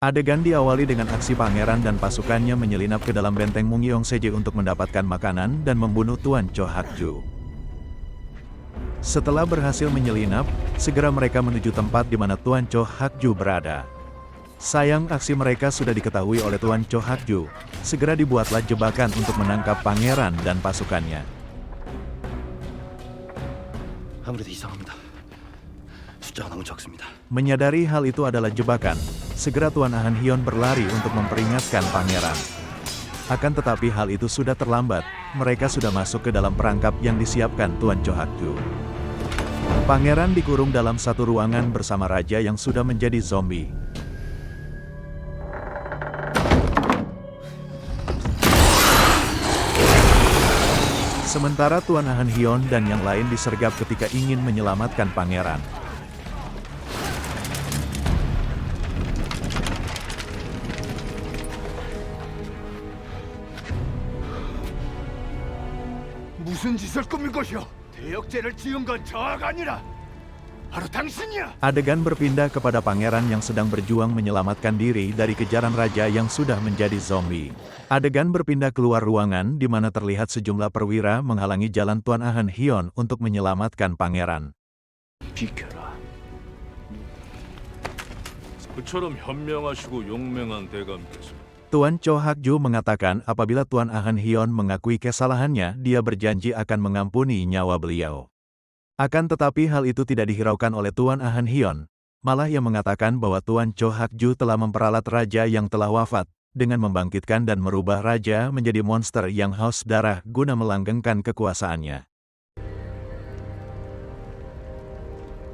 Adegan diawali dengan aksi pangeran dan pasukannya menyelinap ke dalam benteng Mungyeongseje untuk mendapatkan makanan dan membunuh Tuan Cho Hakju. Setelah berhasil menyelinap, segera mereka menuju tempat di mana Tuan Cho Hakju berada. Sayang aksi mereka sudah diketahui oleh Tuan Cho Hakju, segera dibuatlah jebakan untuk menangkap pangeran dan pasukannya. 아무래도 이상합니다. 숫자가 너무 적습니다. Menyadari hal itu adalah jebakan, segera Tuan Ahn Hyon berlari untuk memperingatkan pangeran. Akan tetapi hal itu sudah terlambat, mereka sudah masuk ke dalam perangkap yang disiapkan Tuan Cho Hakju. Pangeran dikurung dalam satu ruangan bersama raja yang sudah menjadi zombie. Sementara Tuan Ahn Hyon dan yang lain disergap ketika ingin menyelamatkan pangeran. 무슨 짓을 꾸민 것이오? 대역죄를 지은 건 저하가 아니라 바로 당신이야. Adegan berpindah kepada pangeran yang sedang berjuang menyelamatkan diri dari kejaran raja yang sudah menjadi zombie. Adegan berpindah keluar ruangan di mana terlihat sejumlah perwira menghalangi jalan Tuan Ahn Hyon untuk menyelamatkan pangeran. 비켜라. 그처럼 현명하시고 용맹한 대감께서 Tuan Cho Hakju mengatakan apabila Tuan Ahn Hyon mengakui kesalahannya, dia berjanji akan mengampuni nyawa beliau. Akan tetapi hal itu tidak dihiraukan oleh Tuan Ahn Hyon. Malah ia mengatakan bahwa Tuan Cho Hakju telah memperalat raja yang telah wafat, dengan membangkitkan dan merubah raja menjadi monster yang haus darah guna melanggengkan kekuasaannya.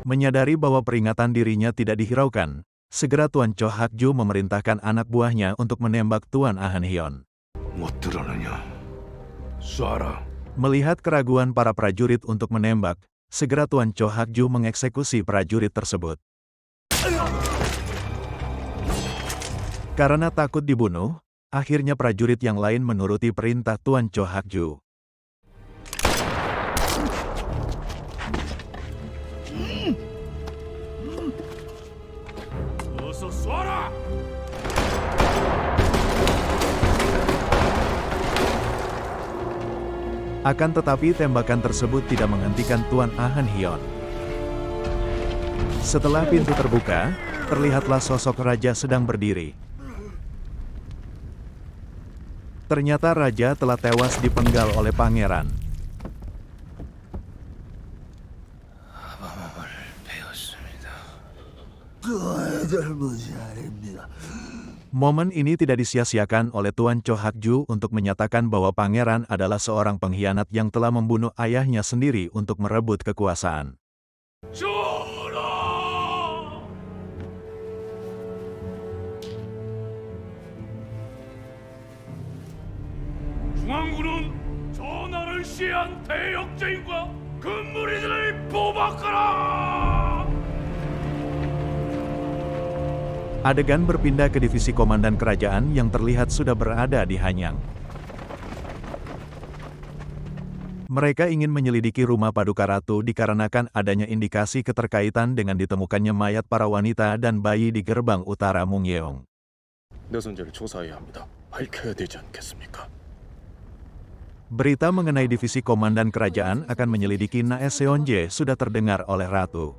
Menyadari bahwa peringatan dirinya tidak dihiraukan, segera Tuan Cho Hakju memerintahkan anak buahnya untuk menembak Tuan Ahn Hyon. 못 들어느냐? 쏴라. Melihat keraguan para prajurit untuk menembak, segera Tuan Cho Hakju mengeksekusi prajurit tersebut. Karena takut dibunuh, akhirnya prajurit yang lain menuruti perintah Tuan Cho Hakju. 어서 쏴라! Akan tetapi tembakan tersebut tidak menghentikan Tuan Ahn Hyon. Setelah pintu terbuka, terlihatlah sosok raja sedang berdiri. Ternyata raja telah tewas dipenggal oleh pangeran. Momen ini tidak disia-siakan oleh Tuan Cho Hakju untuk menyatakan bahwa pangeran adalah seorang pengkhianat yang telah membunuh ayahnya sendiri untuk merebut kekuasaan. 중앙군은 전하를 시해한 대역죄인과 그 무리들을 포박하라! Adegan berpindah ke divisi komandan kerajaan yang terlihat sudah berada di Hanyang. Mereka ingin menyelidiki rumah Paduka Ratu dikarenakan adanya indikasi keterkaitan dengan ditemukannya mayat para wanita dan bayi di gerbang utara Mungyeong. 내선제를 조사해야 합니다. 밝혀야 되지 않겠습니까? Berita mengenai divisi komandan kerajaan akan menyelidiki Nae Seonje sudah terdengar oleh Ratu.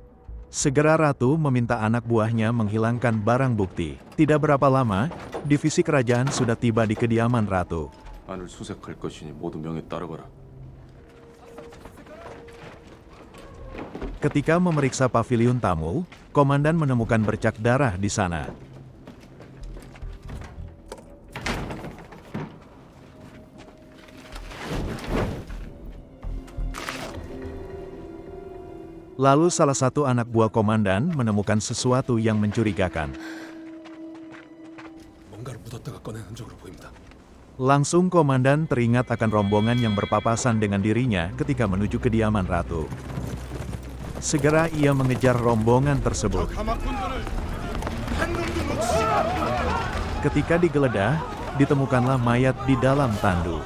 Segera Ratu meminta anak buahnya menghilangkan barang bukti. Tidak berapa lama, divisi kerajaan sudah tiba di kediaman Ratu. 안을 수색할 것이니 모두 명에 따르거라. Ketika memeriksa paviliun tamu, komandan menemukan bercak darah di sana. Lalu salah satu anak buah komandan menemukan sesuatu yang mencurigakan. 뭔가를 묻었다가 꺼낸 흔적으로 보입니다. Langsung komandan teringat akan rombongan yang berpapasan dengan dirinya ketika menuju kediaman Ratu. Segera ia mengejar rombongan tersebut. Ketika digeledah, ditemukanlah mayat di dalam tandu.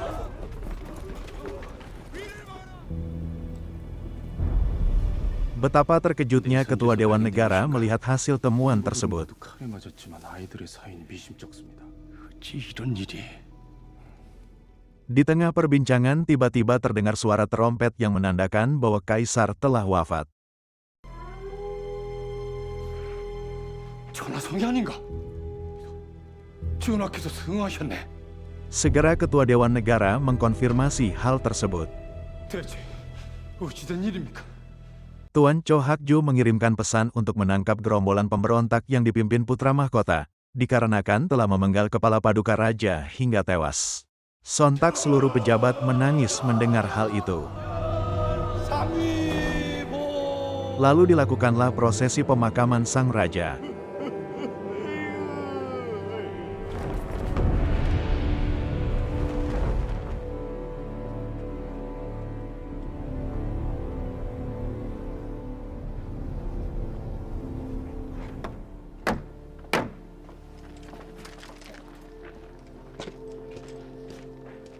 Betapa terkejutnya Ketua Dewan Negara melihat hasil temuan tersebut. 칼에 맞았지만 아이들의 사인이 미심쩍습니다. 어찌 이런 일이? Di tengah perbincangan tiba-tiba terdengar suara terompet yang menandakan bahwa Kaisar telah wafat. 전하성이 아닌가? 전하께서 승하셨네. Segera Ketua Dewan Negara mengkonfirmasi hal tersebut. 대체 어찌된 일입니까? Tuan Cho Hakju mengirimkan pesan untuk menangkap gerombolan pemberontak yang dipimpin putra mahkota, dikarenakan telah memenggal kepala paduka raja hingga tewas. Sontak seluruh pejabat menangis mendengar hal itu. Lalu dilakukanlah prosesi pemakaman sang raja.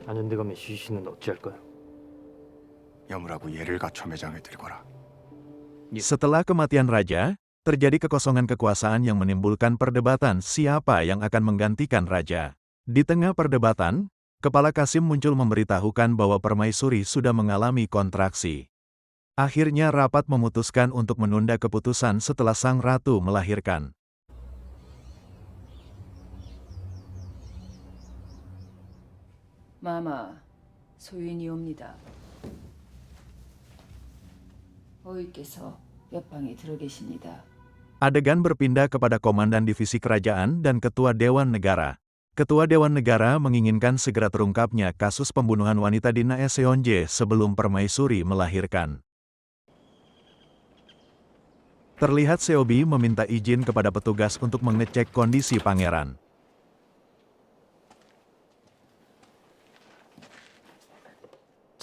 안현대감의 시신은 어찌할까요? 여물하고 예를 갖춰 매장에 들거라. Setelah kematian raja, terjadi kekosongan kekuasaan yang menimbulkan perdebatan siapa yang akan menggantikan raja. Di tengah perdebatan, Kepala Kasim muncul memberitahukan bahwa permaisuri sudah mengalami kontraksi. Akhirnya rapat memutuskan untuk menunda keputusan setelah sang ratu melahirkan. 마마, 소인이옵니다. 어이께서 옆방에 들어 계십니다. Adegan berpindah kepada Komandan Divisi Kerajaan dan Ketua Dewan Negara. Ketua Dewan Negara menginginkan segera terungkapnya kasus pembunuhan wanita di Naeseonje sebelum permaisuri melahirkan. Terlihat Seobi meminta izin kepada petugas untuk mengecek kondisi pangeran.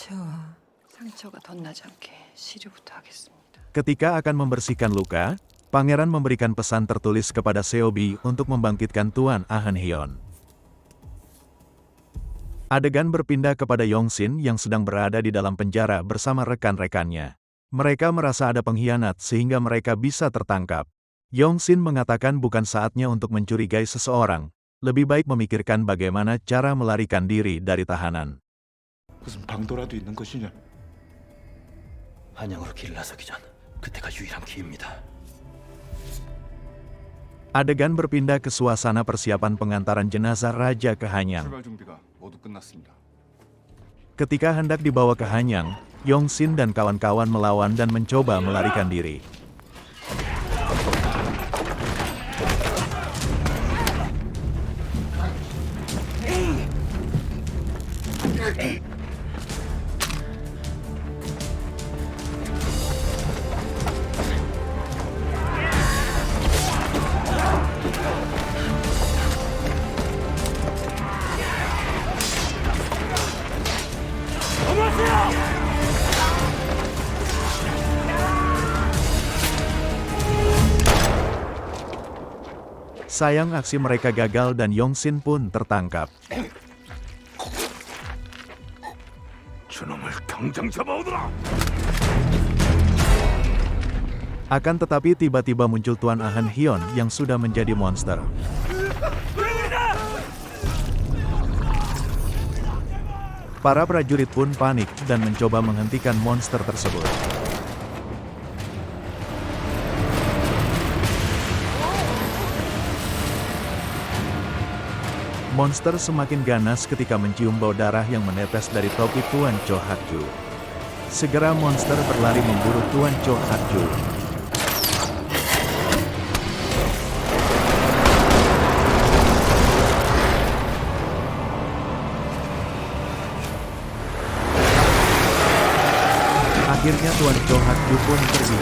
저 상처가 덧나지 않게 시료부터 하겠습니다. Ketika akan membersihkan luka, pangeran memberikan pesan tertulis kepada Seobi untuk membangkitkan Tuan Ahn Hyon. Adegan berpindah kepada Yongsin yang sedang berada di dalam penjara bersama rekan-rekannya. Mereka merasa ada pengkhianat sehingga mereka bisa tertangkap. Yongsin mengatakan bukan saatnya untuk mencurigai seseorang, lebih baik memikirkan bagaimana cara melarikan diri dari tahanan. 무슨 방도라도 있는 것이냐? 한양으로 길을 나서기 전 그때가 유일한 기회입니다. Adegan berpindah ke suasana persiapan pengantaran jenazah raja ke Hanyang. 출발 준비가 모두 끝났습니다. Ketika hendak dibawa ke Hanyang, Yongsin dan kawan-kawan melawan dan mencoba melarikan diri. Sayang aksi mereka gagal dan Yongsin pun tertangkap. 저놈을 당장 잡아오너라. Akan tetapi tiba-tiba muncul Tuan Ahn Hyon yang sudah menjadi monster. Para prajurit pun panik dan mencoba menghentikan monster tersebut. Monster semakin ganas ketika mencium bau darah yang menetes dari topi Tuan Cho Hakju. Segera monster berlari memburu Tuan Cho Hakju. Akhirnya Tuan Cho Hakju pun pergi.